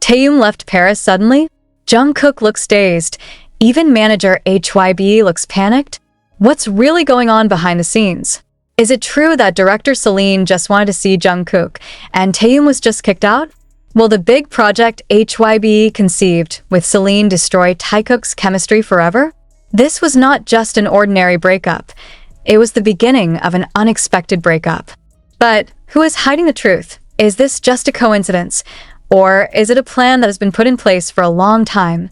Taehyung left Paris suddenly? Jungkook looks dazed. Even manager HYB looks panicked. What's really going on behind the scenes? Is it true that director Celine just wanted to see Jungkook and Taehyung was just kicked out? Will the big project HYB conceived with Celine destroy Taekook's chemistry forever? This was not just an ordinary breakup. It was the beginning of an unexpected breakup. But who is hiding the truth? Is this just a coincidence? Or is it a plan that has been put in place for a long time?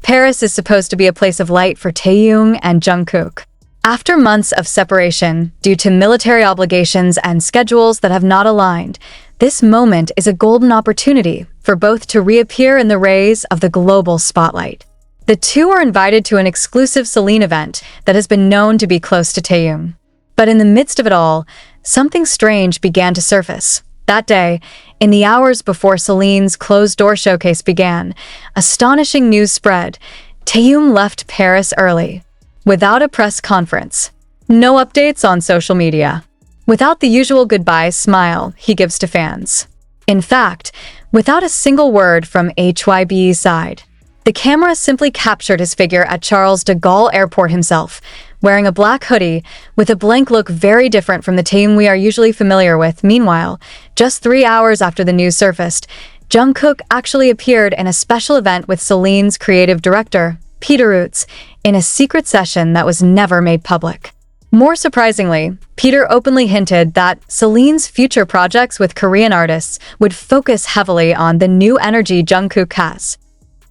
Paris is supposed to be a place of light for Taehyung and Jungkook. After months of separation, due to military obligations and schedules that have not aligned, this moment is a golden opportunity for both to reappear in the rays of the global spotlight. The two are invited to an exclusive Celine event that has been known to be close to Taehyung. But in the midst of it all, something strange began to surface. That day, in the hours before Celine's closed-door showcase began, astonishing news spread. Taehyung left Paris early, without a press conference. No updates on social media. Without the usual goodbye smile he gives to fans. In fact, without a single word from HYB's side. The camera simply captured his figure at Charles de Gaulle Airport himself, wearing a black hoodie with a blank look very different from the Taehyung we are usually familiar with. Meanwhile, just 3 hours after the news surfaced, Jungkook actually appeared in a special event with Celine's creative director, Peter Roots, in a secret session that was never made public. More surprisingly, Peter openly hinted that Celine's future projects with Korean artists would focus heavily on the new energy Jungkook has.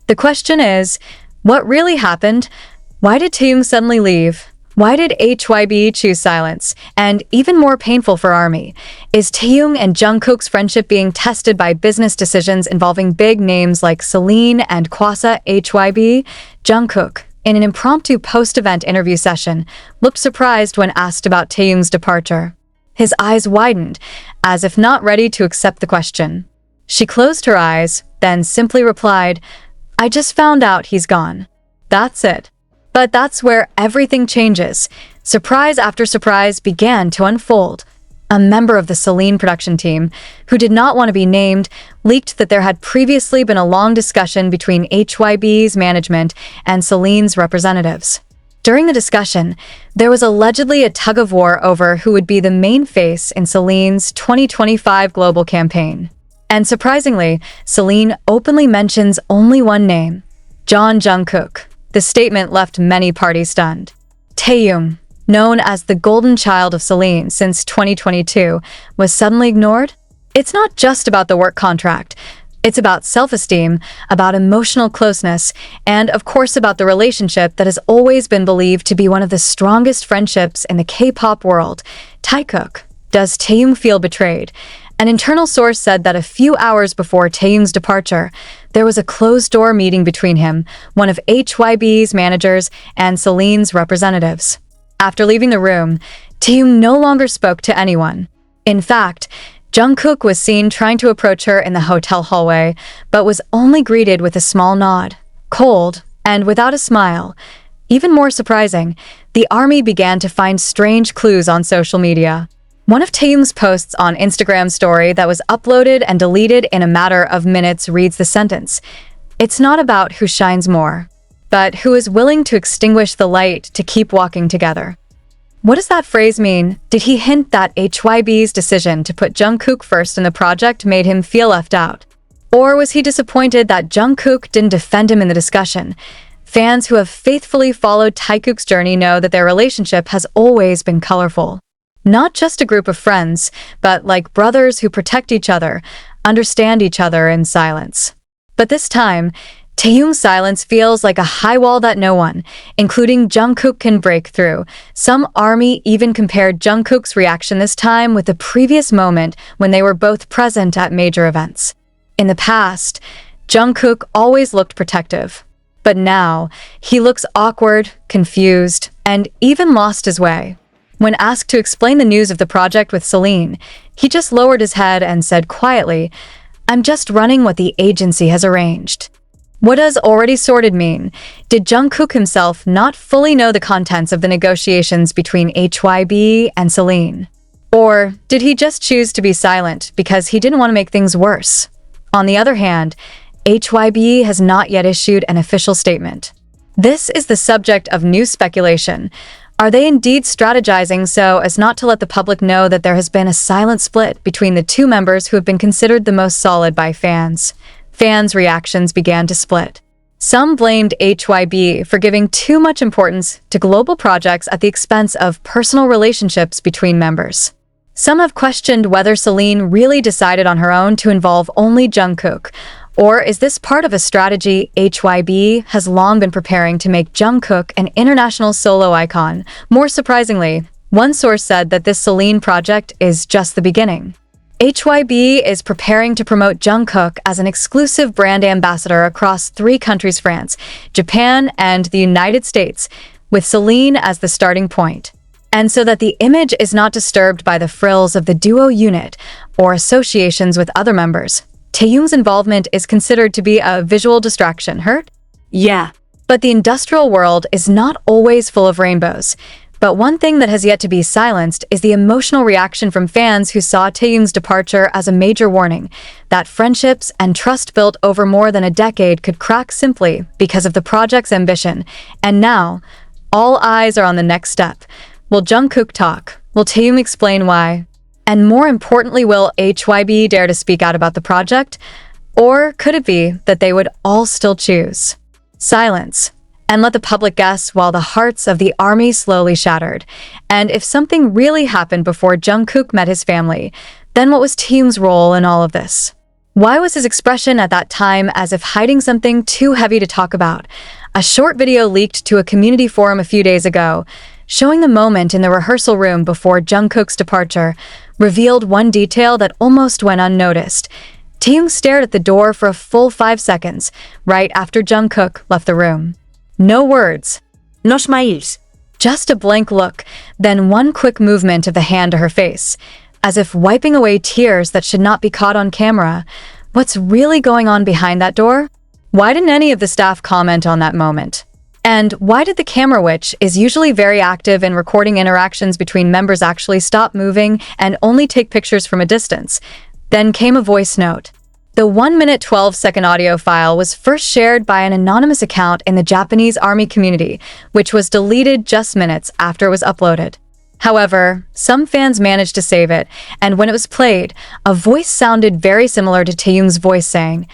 The question is, what really happened? Why did Taehyung suddenly leave? Why did HYB choose silence? And even more painful for ARMY, is Taehyung and Jungkook's friendship being tested by business decisions involving big names like Celine and Kwasa? HYB? Jungkook, in an impromptu post-event interview session, looked surprised when asked about Taehyung's departure. His eyes widened, as if not ready to accept the question. She closed her eyes, then simply replied, "I just found out he's gone. That's it." But that's where everything changes. Surprise after surprise began to unfold. A member of the Celine production team, who did not want to be named, leaked that there had previously been a long discussion between HYB's management and Celine's representatives. During the discussion, there was allegedly a tug-of-war over who would be the main face in Celine's 2025 global campaign. And surprisingly, Celine openly mentions only one name, Jungkook. The statement left many parties stunned. Taehyung, known as the golden child of Celine since 2022, was suddenly ignored? It's not just about the work contract. It's about self-esteem, about emotional closeness, and of course about the relationship that has always been believed to be one of the strongest friendships in the K-pop world. Taekook. Does Taehyung feel betrayed? An internal source said that a few hours before Taehyung's departure, there was a closed-door meeting between him, one of HYB's managers, and Celine's representatives. After leaving the room, Taehyung no longer spoke to anyone. In fact, Jungkook was seen trying to approach her in the hotel hallway, but was only greeted with a small nod, cold, and without a smile. Even more surprising, the ARMY began to find strange clues on social media. One of Taehyung's posts on Instagram story that was uploaded and deleted in a matter of minutes reads the sentence, "It's not about who shines more, but who is willing to extinguish the light to keep walking together." What does that phrase mean? Did he hint that HYB's decision to put Jungkook first in the project made him feel left out? Or was he disappointed that Jungkook didn't defend him in the discussion? Fans who have faithfully followed Taekook's journey know that their relationship has always been colorful. Not just a group of friends, but like brothers who protect each other, understand each other in silence. But this time, Taehyung's silence feels like a high wall that no one, including Jungkook, can break through. Some ARMY even compared Jungkook's reaction this time with the previous moment when they were both present at major events. In the past, Jungkook always looked protective. But now, he looks awkward, confused, and even lost his way. When asked to explain the news of the project with Celine, he just lowered his head and said quietly, "I'm just running what the agency has arranged." What does already sorted mean? Did Jungkook himself not fully know the contents of the negotiations between HYB and Celine? Or did he just choose to be silent because he didn't want to make things worse? On the other hand, HYB has not yet issued an official statement. This is the subject of new speculation. Are they indeed strategizing so as not to let the public know that there has been a silent split between the two members who have been considered the most solid by fans? Fans' reactions began to split. Some blamed HYB for giving too much importance to global projects at the expense of personal relationships between members. Some have questioned whether Celine really decided on her own to involve only Jungkook, or is this part of a strategy HYB has long been preparing to make Jungkook an international solo icon? More surprisingly, one source said that this Celine project is just the beginning. HYB is preparing to promote Jungkook as an exclusive brand ambassador across 3 countries: France, Japan, and the United States, with Celine as the starting point. And so that the image is not disturbed by the frills of the duo unit or associations with other members, Taehyung's involvement is considered to be a visual distraction. Hurt? Yeah. But the industrial world is not always full of rainbows. But one thing that has yet to be silenced is the emotional reaction from fans who saw Taehyung's departure as a major warning that friendships and trust built over more than a decade could crack simply because of the project's ambition. And now, all eyes are on the next step. Will Jungkook talk? Will Taehyung explain why? And more importantly, will HYB dare to speak out about the project? Or could it be that they would all still choose silence and let the public guess while the hearts of the army slowly shattered? And if something really happened before Jungkook met his family, then what was Taehyung's role in all of this? Why was his expression at that time as if hiding something too heavy to talk about? A short video leaked to a community forum a few days ago, showing the moment in the rehearsal room before Jungkook's departure, revealed one detail that almost went unnoticed. Taehyung stared at the door for a full 5 seconds, right after Jungkook left the room. No words. No smiles. Just a blank look, then one quick movement of the hand to her face, as if wiping away tears that should not be caught on camera. What's really going on behind that door? Why didn't any of the staff comment on that moment? And why did the camera, which is usually very active in recording interactions between members, actually stop moving and only take pictures from a distance? Then came a voice note. The 1-minute 12-second audio file was first shared by an anonymous account in the Japanese army community, which was deleted just minutes after it was uploaded. However, some fans managed to save it, and when it was played, a voice sounded very similar to Taehyung's voice saying,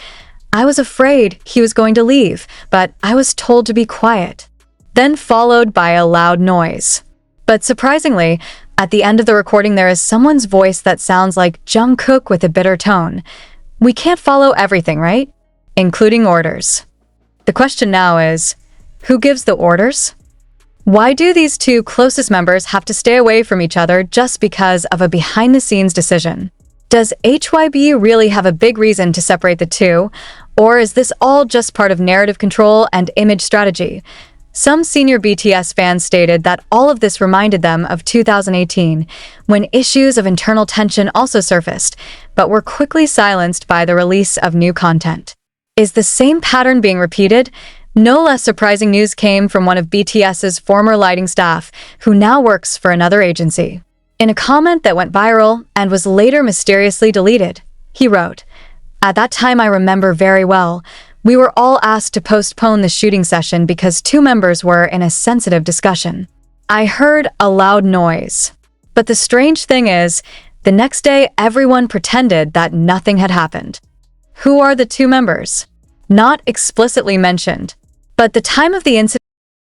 "I was afraid he was going to leave, but I was told to be quiet." Then followed by a loud noise. But surprisingly, at the end of the recording there is someone's voice that sounds like Jungkook with a bitter tone. We can't follow everything, right? Including orders. The question now is, who gives the orders? Why do these 2 closest members have to stay away from each other just because of a behind-the-scenes decision? Does HYB really have a big reason to separate the 2, or is this all just part of narrative control and image strategy? Some senior BTS fans stated that all of this reminded them of 2018, when issues of internal tension also surfaced, but were quickly silenced by the release of new content. Is the same pattern being repeated? No less surprising news came from one of BTS's former lighting staff, who now works for another agency. In a comment that went viral and was later mysteriously deleted, he wrote, "At that time I remember very well. We were all asked to postpone the shooting session because 2 members were in a sensitive discussion. I heard a loud noise. But the strange thing is, the next day everyone pretended that nothing had happened." Who are the 2 members? Not explicitly mentioned. But the time of the incident